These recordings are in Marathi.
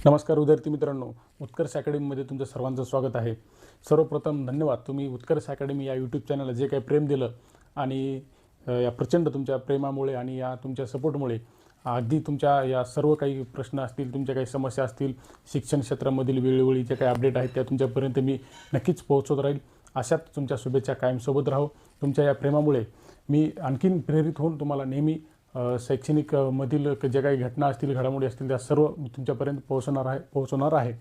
नमस्कार विद्यार्थी मित्रांनो, उत्कर्ष अकॅडमीमध्ये तुमचं सर्वांचं स्वागत आहे. सर्वप्रथम धन्यवाद. तुम्ही उत्कर्ष अकॅडमी या यूट्यूब चॅनलला जे काही प्रेम दिलं आणि या प्रचंड तुमच्या प्रेमामुळे आणि या तुमच्या सपोर्टमुळे अगदी तुमच्या या सर्व काही प्रश्न असतील, तुमच्या काही समस्या असतील, शिक्षण क्षेत्रामधील वेळोवेळी जे काही अपडेट आहेत त्या तुमच्यापर्यंत मी नक्कीच पोहोचवत राहील. अशाच तुमच्या शुभेच्छा कायम सोबत राहो. तुमच्या या प्रेमामुळे मी आणखीन प्रेरित होऊन तुम्हाला नेहमी शैक्षणिक मधील जे काही घटना असतील, घडामोडी असतील त्या सर्व तुमच्यापर्यंत पोहोचवणार आहे.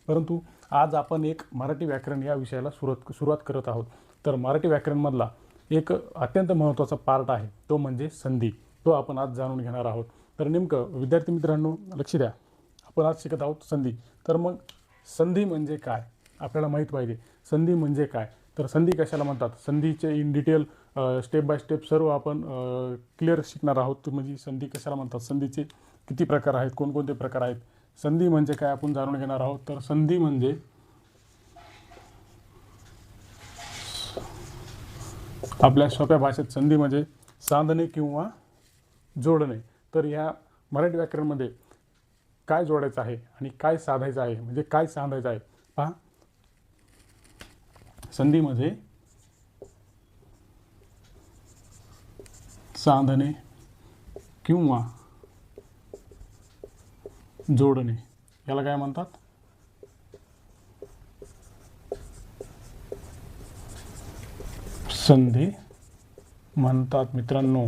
परंतु आज आपण एक मराठी व्याकरण या विषयाला सुरुवात करत आहोत. तर मराठी व्याकरणमधला एक अत्यंत महत्त्वाचा पार्ट आहे, तो म्हणजे संधी. तो आपण आज जाणून घेणार आहोत. तर नेमकं विद्यार्थी मित्रांनो लक्ष द्या, आपण आज शिकत आहोत संधी. तर मग संधी म्हणजे काय आपल्याला माहीत पाहिजे. संधी म्हणजे काय, तर संधी कशाला म्हणतात, संधीचे in detail step by step सर्व आपण क्लिअर शिकणार आहोत. म्हणजे संधी कशाला म्हणतात, संधीचे किती प्रकार आहेत, कोणकोणते प्रकार आहेत, संधी म्हणजे काय आपण जाणून घेणार आहोत. तर संधी म्हणजे आपल्या सोप्या भाषेत संधी म्हणजे सांधणे किंवा जोडणे. तर ह्या मराठी व्याकरणमध्ये काय जोडायचं आहे आणि काय साधायचं आहे, म्हणजे काय सांधायचं आहे पहा. संधीमध्ये सांधणे किंवा जोडणे याला काय म्हणतात, संधी म्हणतात मित्रांनो.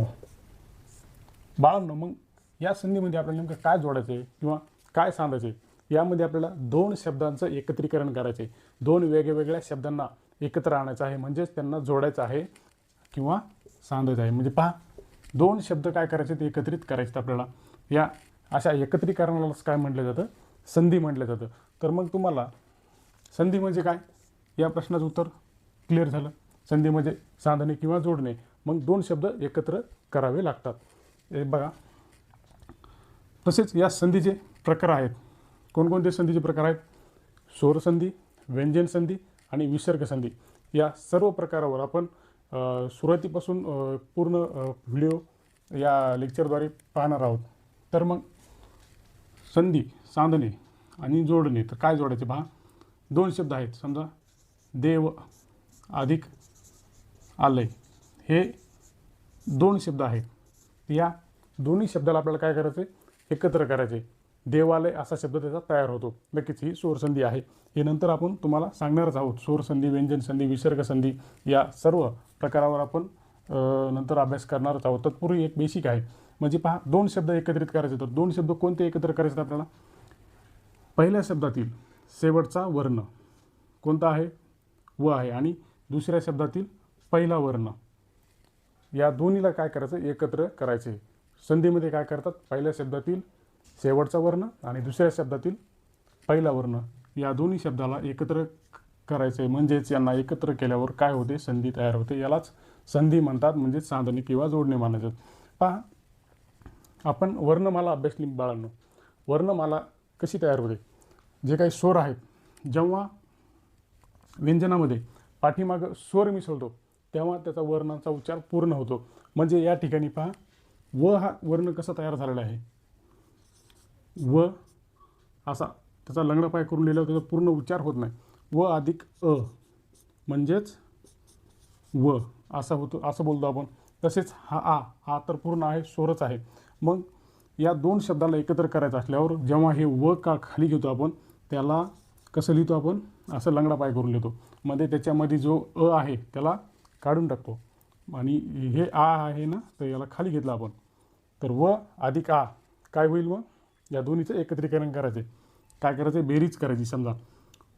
बाळांनो, मग या संधीमध्ये आपल्याला नेमकं काय जोडायचं आहे किंवा काय सांगायचं आहे, यामध्ये आपल्याला दोन शब्दांचं एकत्रीकरण करायचं आहे. दोन वेगवेगळ्या शब्दांना एकत्र आणायचं आहे, म्हणजेच त्यांना जोडायचं आहे किंवा सांगायचं आहे. म्हणजे पहा, दोन शब्द काय करायचे ते एकत्रित करायचे आपल्याला. या अशा एकत्रीकरणालाच काय म्हटलं जातं, संधी म्हटलं जातं. तर मग तुम्हाला संधी म्हणजे काय या प्रश्नाचं उत्तर क्लिअर झालं. संधी म्हणजे सांधणे किंवा जोडणे. मग दोन शब्द एकत्र करावे लागतात. हे बघा, तसेच या संधीचे प्रकार आहेत. कोणकोणते संधीचे प्रकार आहेत, स्वरसंधी, व्यंजन संधी आणि विसर्ग संधी. या सर्व प्रकारावर आपण सुरुवातीपासून पूर्ण व्हिडिओ या लेक्चरद्वारे पाहणार आहोत. तर मग संधी, सांधणे आणि जोडणे. तर काय जोडायचे पहा, दोन शब्द आहेत. समजा देव अधिक आलय, हे दोन शब्द आहेत. या दोन्ही शब्दाला आपल्याला काय करायचं, एकत्र करायचे. देवालय असा शब्द त्याचा तयार होतो. नक्कीच ही स्वरसंधी आहे. हे नंतर आपण तुम्हाला सांगणारच आहोत. स्वरसंधी, व्यंजन संधी, विसर्ग संधी या सर्व प्रकारावर आपण नंतर अभ्यास करणारच आहोत. तत्पूर्वी एक बेसिक आहे. म्हणजे पहा, दोन शब्द एकत्रित करायचे. तर दोन शब्द कोणते एकत्र करायचे आपल्याला, पहिल्या शब्दातील शेवटचा वर्ण कोणता आहे, व आहे, आणि दुसऱ्या शब्दातील पहिला वर्ण, या दोन्हीला काय करायचं, एकत्र करायचे. संधीमध्ये काय करतात, पहिल्या शब्दातील शेवटचा वर्ण आणि दुसऱ्या शब्दातील पहिला वर्ण, या दोन्ही शब्दाला एकत्र करायचे. म्हणजेच यांना एकत्र केल्यावर काय होते, संधी तयार होते. यालाच संधी म्हणतात, म्हणजे सांधणे किंवा जोडणे मानायचं. पहा, आपण वर्णमाला अभ्यासली बाळांनो. वर्णमाला कशी तयार होते, जे काही स्वर आहेत, जेव्हा व्यंजनामध्ये पाठीमागं स्वर मिसळतो तेव्हा त्याचा वर्णाचा उच्चार पूर्ण होतो. म्हणजे या ठिकाणी पहा, व हा वर्ण कसा तयार झालेला आहे, व असा त्याचा लंगडा पाय करून लिहिल्यावर त्याचा पूर्ण उच्चार होत नाही. व अधिक अ म्हणजेच व असा होतो, असं बोलतो आपण. तसेच हा तर पूर्ण आहे, स्वरच आहे. मग या दोन शब्दाला एकत्र करायचं असल्यावर जेव्हा हे व का खाली घेतो आपण, त्याला कसं लिहितो आपण, असं लंगडा पाय करून लिहितो. मध्ये त्याच्यामध्ये जो अ आहे त्याला काढून टाकतो आणि हे आ आहे ना, तर याला खाली घेतलं आपण. तर व अधिक आ काय होईल, मग या दोन्हीचं एकत्रीकरण करायचे. काय करायचं, बेरीज करायची. समजा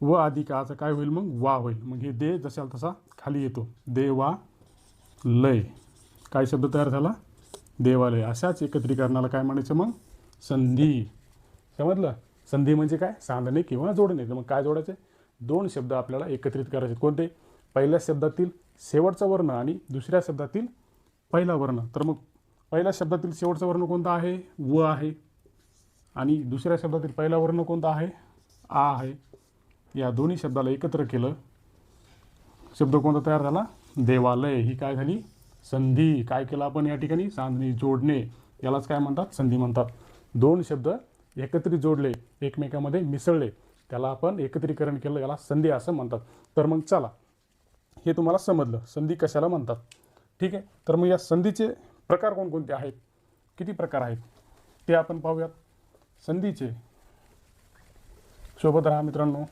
व अधिक आचं काय होईल, मग वा होईल. मग हे दे जशाला तसा खाली येतो. देवा लय, काय शब्द तयार झाला, देवालय. अशाच एकत्रीकरणाला काय म्हणायचं, मग संधी. समजलं. संधी म्हणजे काय, सांधणे किंवा जोडणे. मग काय जोडायचे, दोन शब्द आपल्याला एकत्रित करायचे. कोणते, पहिल्या शब्दातील शेवटचा वर्ण आणि दुसऱ्या शब्दातील पहिला वर्ण. तर मग पहिल्या शब्दातील शेवटचा वर्ण कोणता आहे, व आहे, आणि दुसऱ्या शब्दातील पहिला वर्ण कोणता आहे, आ आहे. या दोन्ही शब्दाला एकत्र केलं, शब्द कोणता तयार झाला, देवालय. ही काय झाली, संधी. काय केलं आपण या ठिकाणी, सांधणी, जोडणे, यालाच काय म्हणतात, संधी म्हणतात. दोन शब्द एकत्रित जोडले, एकमेकांमध्ये मिसळले, त्याला आपण एकत्रीकरण केलं, याला संधी असं म्हणतात. तर मग चला, हे तुम्हाला समजलं संधी कशाला म्हणतात. ठीक आहे. तर मग या संधीचे प्रकार कोणकोणते आहेत, किती प्रकार आहेत ते आपण पाहूयात. संधीचे, सोबत राहा मित्रांनो,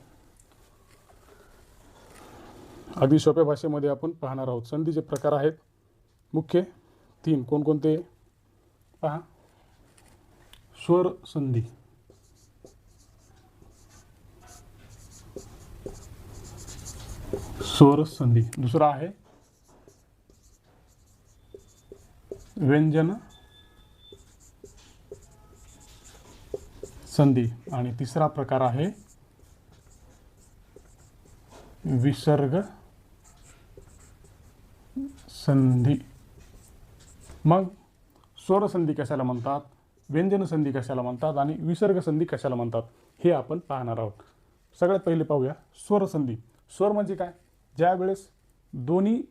अगदी सोप्या भाषेमध्ये आपण पाहणार आहोत. संधीचे प्रकार आहेत मुख्य 3. कोणकोणते पहा. स्वर संधी, स्वर संधी. दुसरा आहे व्यंजन संधी. आणि तिसरा प्रकार आहे विसर्ग संधी. मग स्वर संधी कशाला म्हणतात, व्यंजन संधी कशाला म्हणतात आणि विसर्ग संधी कशाला म्हणतात, हे आपण पाहणार आहोत. सगळ्यात पहिले पाहूया स्वर संधी. स्वर म्हणजे काय, ज्या वेळेस दोन्ही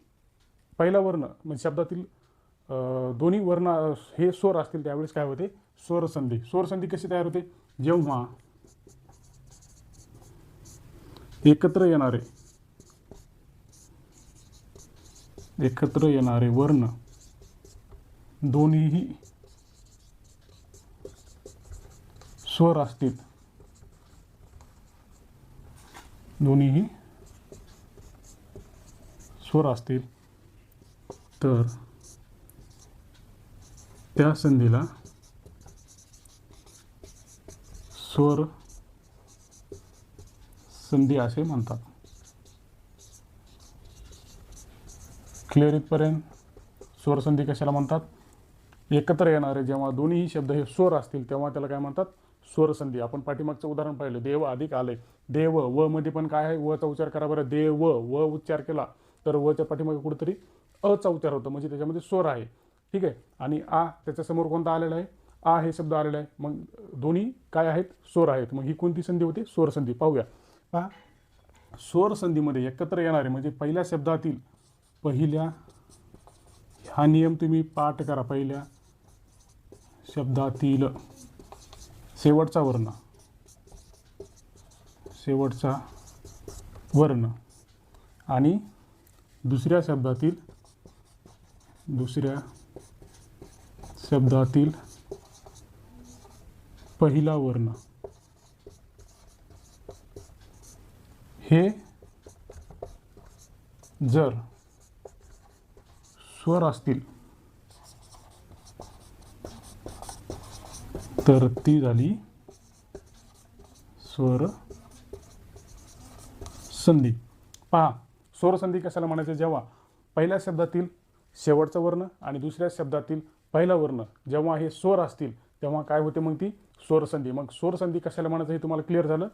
पहिला वर्ण म्हणजे शब्दातील दोन्ही वर्ण हे स्वर असतील त्यावेळेस काय होते, स्वर संधी. स्वर संधी कशी तयार होते, जेव्हा एकत्र येणारे वर्ण दोन्हीही स्वर असतील, दोन्हीही स्वर असतील, तर त्या संधीला स्वर संधी असे म्हणतात. क्लिअर इथपर्यंत. स्वर संधी कशाला म्हणतात, एकत्र येणारे जेव्हा दोन्हीही शब्द हे स्वर असतील तेव्हा त्याला काय म्हणतात, स्वर संधी. आपण पाठीमागचं उदाहरण पाहिलं, देव अधिक आले. देव, व मध्ये पण काय आहे, वचा उच्चार करा बरं. देव, व उच्चार केला तर वच्या पाठीमागे कुठेतरी अचा उच्चार होतो, म्हणजे त्याच्यामध्ये स्वर आहे. ठीक आहे. आणि आ त्याच्यासमोर कोणता आलेला आहे, आ हे शब्द आलेला आहे. मग दोन्ही काय आहेत, स्वर आहेत. मग ही कोणती संधी होती, स्वर संधी. पाहूया. पहा, स्वर संधीमध्ये एकत्र येणारे म्हणजे पहिल्या शब्दातील हा नियम तुम्ही पाठ करा. पहिल्या शब्दातील शेवटचा वर्ण आणि दुसऱ्या शब्दातील पहिला वर्ण हे जर स्वर असतील तर ती झाली स्वर संधी. पहा, स्वर संधी कशाला म्हणायचं, जेव्हा पहिल्या शब्दातील शेवटचा वर्ण आणि दुसऱ्या शब्दातील पहिला वर्ण जेव्हा हे स्वर असतील तेव्हा काय होते, मग ती स्वर संधी. मग स्वर संधी कशाला म्हणायचं हे तुम्हाला क्लिअर झालं.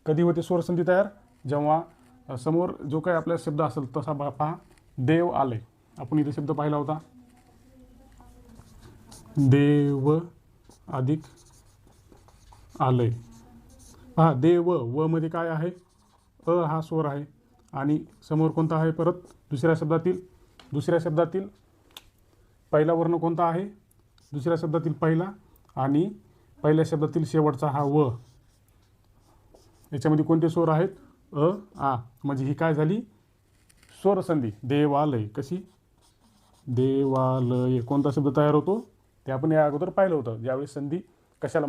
कधी होते स्वर संधी तयार, जेव्हा समोर जो काही आपला शब्द असेल तसा पहा, देव आले. आपण इथे शब्द पाहिला होता, देव अधिक आलय. पहा, देव, व मध्ये काय आहे, हा स्वर आहे. आणि समोर कोणता आहे, परत दुसऱ्या शब्दातील पहिला वर्ण कोणता आहे, दुसऱ्या शब्दातील पहिला आणि पहिल्या शब्दातील शेवटचा हा व. याच्यामध्ये कोणते स्वर आहेत, आ. म्हणजे ही काय झाली, स्वर संधी. देवालय. कशी, देवालय. कोणता शब्द तयार होतो ते आपण या अगोदर पाहिलं होतं, ज्यावेळी संधी कशाला